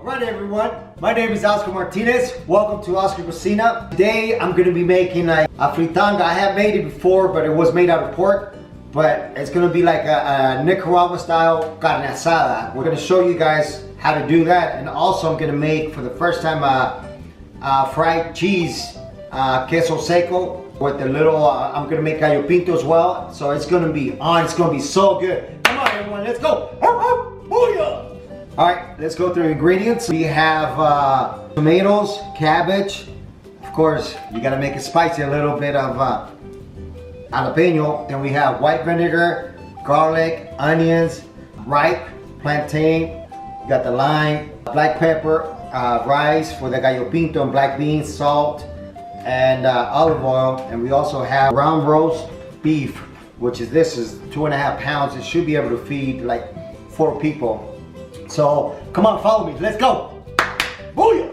Alright everyone, my name is Oscar Martinez. Welcome to Oscar Cocina. Today I'm going to be making a fritanga. I have made it before, but it was made out of pork. But it's going to be like a Nicaraguan style carne asada. We're going to show you guys how to do that. And also I'm going to make for the first time fried cheese, queso seco. With a little, I'm going to make gallo pinto as well. So it's going to be on, it's going to be so good. Come on everyone, let's go. Booyah! Alright, let's go through ingredients. We have tomatoes, cabbage. Of course, you gotta make it spicy, a little bit of jalapeno. Then we have white vinegar, garlic, onions, ripe, plantain. You got the lime, black pepper, rice for the gallo pinto, and black beans, salt, and olive oil. And we also have ground roast beef, which is, this is 2.5 pounds. It should be able to feed like 4 people. So, come on, follow me. Let's go. Booyah!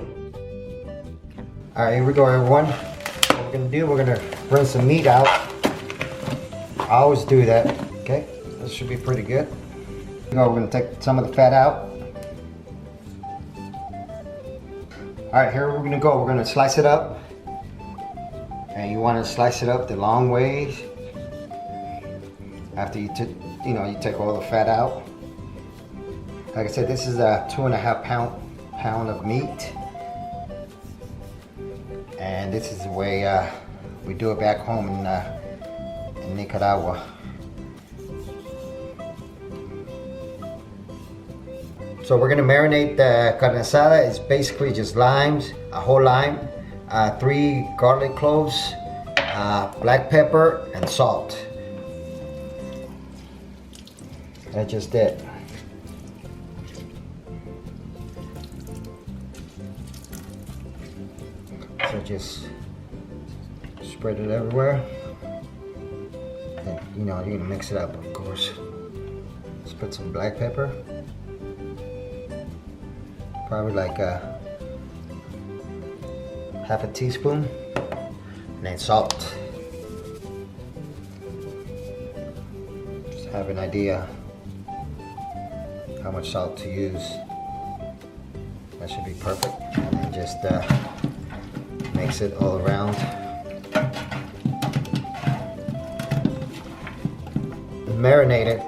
Alright, here we go, everyone. What we're going to do, we're going to rinse some meat out. I always do that. Okay, this should be pretty good. We're going to take some of the fat out. Alright, here we're going to go. We're going to slice it up. And you want to slice it up the long ways. After you take all the fat out. Like I said, this is a 2.5 pound of meat, and this is the way we do it back home in Nicaragua. So we're gonna marinate the carne asada. It's basically just limes, a whole lime, 3 garlic cloves, black pepper, and salt. That's just it. So just spread it everywhere. And you're gonna mix it up, of course. Let's put some black pepper. Probably like half a teaspoon. And then salt. Just have an idea how much salt to use. That should be perfect. And then just mix it all around. Marinate it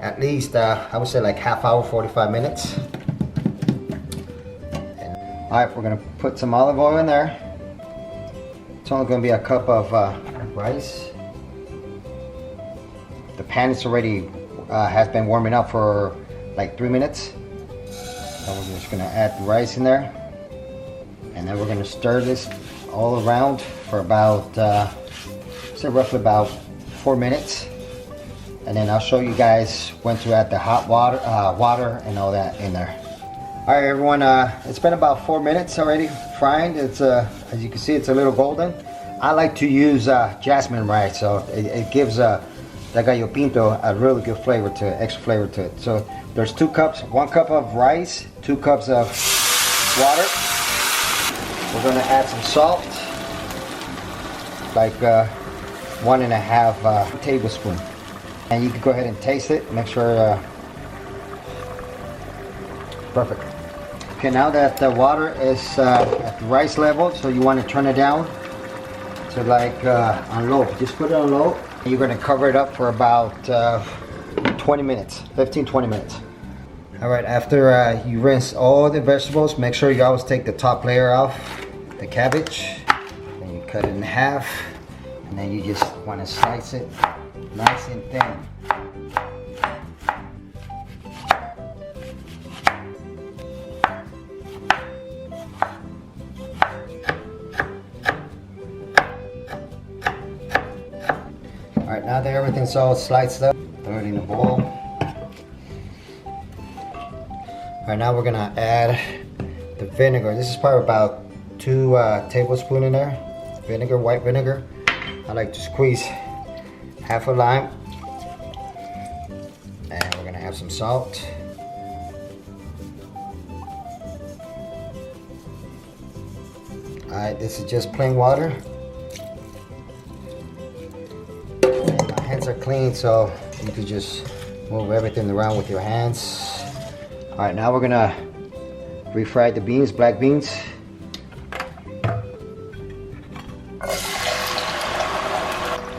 at least, I would say like half hour, 45 minutes. Alright, we're going to put some olive oil in there. It's only going to be a cup of rice. The pan is already has been warming up for like 3 minutes. And we're just going to add the rice in there. And then we're going to stir this all around for about, say roughly about 4 minutes. And then I'll show you guys when to add the hot water, and all that in there. All right, everyone, it's been about 4 minutes already frying. It's, as you can see, it's a little golden. I like to use jasmine rice, so it gives the gallo pinto a really good flavor extra flavor to it. So there's 2 cups, 1 cup of rice, 2 cups of water. We're going to add some salt, like 1.5 tablespoon. And you can go ahead and taste it, make sure, perfect. Okay, now that the water is at the rice level, so you want to turn it down to like on low. Just put it on low. You're going to cover it up for about 20 minutes, 15-20 minutes. All right, after you rinse all the vegetables, make sure you always take the top layer off. The cabbage, and you cut it in half, and then you just want to slice it nice and thin. Alright, now that everything's all sliced up, throw it in a bowl. Alright, now we're gonna add the vinegar. This is probably about 2 tablespoons in there. Vinegar, white vinegar. I like to squeeze half a lime. And we're gonna have some salt. Alright, this is just plain water. My hands are clean, so you can just move everything around with your hands. Alright, now we're gonna refried the beans, black beans.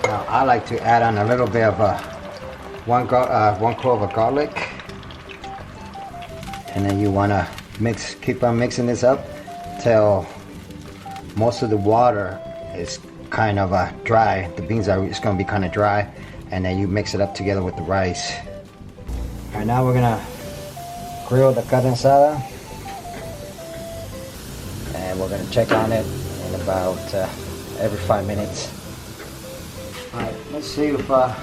Now I like to add on a little bit of one clove of garlic, and then you want to keep on mixing this up till most of the water is kind of dry. The beans are just going to be kind of dry, and then you mix it up together with the rice. All right, now we're gonna grill the carne asada, and we're gonna check on it in about every 5 minutes. All right, let's see if the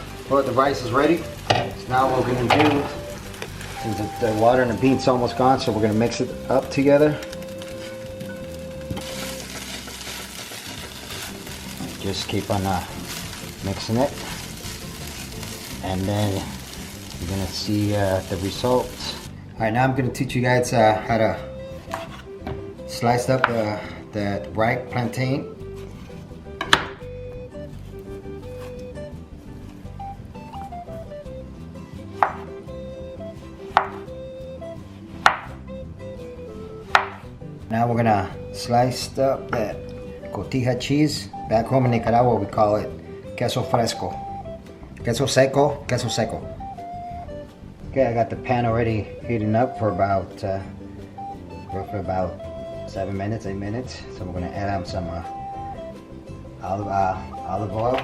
rice is ready. So now what we're gonna do, since the water and the beans almost gone, so we're gonna mix it up together. Just keep on mixing it, and then you're gonna see the results. All right, now I'm gonna teach you guys how to slice up the ripe plantain. Now we're gonna slice up that cotija cheese. Back home in Nicaragua, we call it queso fresco. Queso seco, queso seco. Okay, I got the pan already heating up for about roughly about 7 minutes, 8 minutes. So we're gonna add on some olive oil.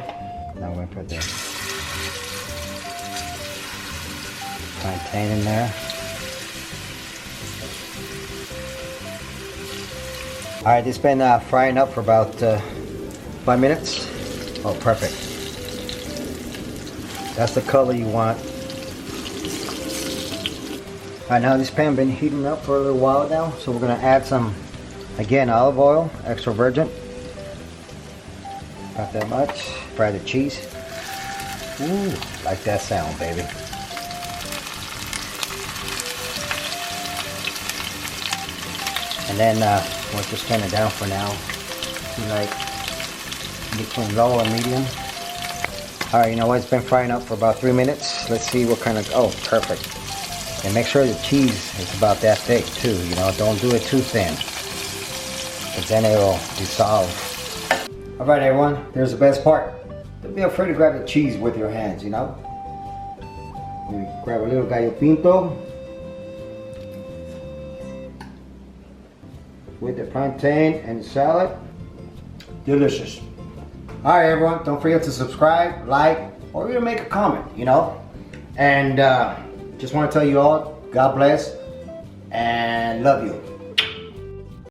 Now we're gonna put the plantain in there. All right, it's been frying up for about 5 minutes. Oh, perfect. That's the color you want. All right, now this pan been heating up for a little while now, so we're gonna add some, again, olive oil, extra virgin. Not that much. Fry the cheese. Ooh, like that sound, baby. And then we'll just turn it down for now. Like between low and medium. All right, you know what? It's been frying up for about 3 minutes. Let's see what kind of, oh, perfect. And make sure the cheese is about that thick too, you know, don't do it too thin, because then it will dissolve. All right, everyone, here's the best part. Don't be afraid to grab the cheese with your hands, you know. You grab a little gallo pinto with the plantain and the salad. Delicious. All right, everyone, don't forget to subscribe, like, or even make a comment, you know. And just want to tell you all, God bless and love you.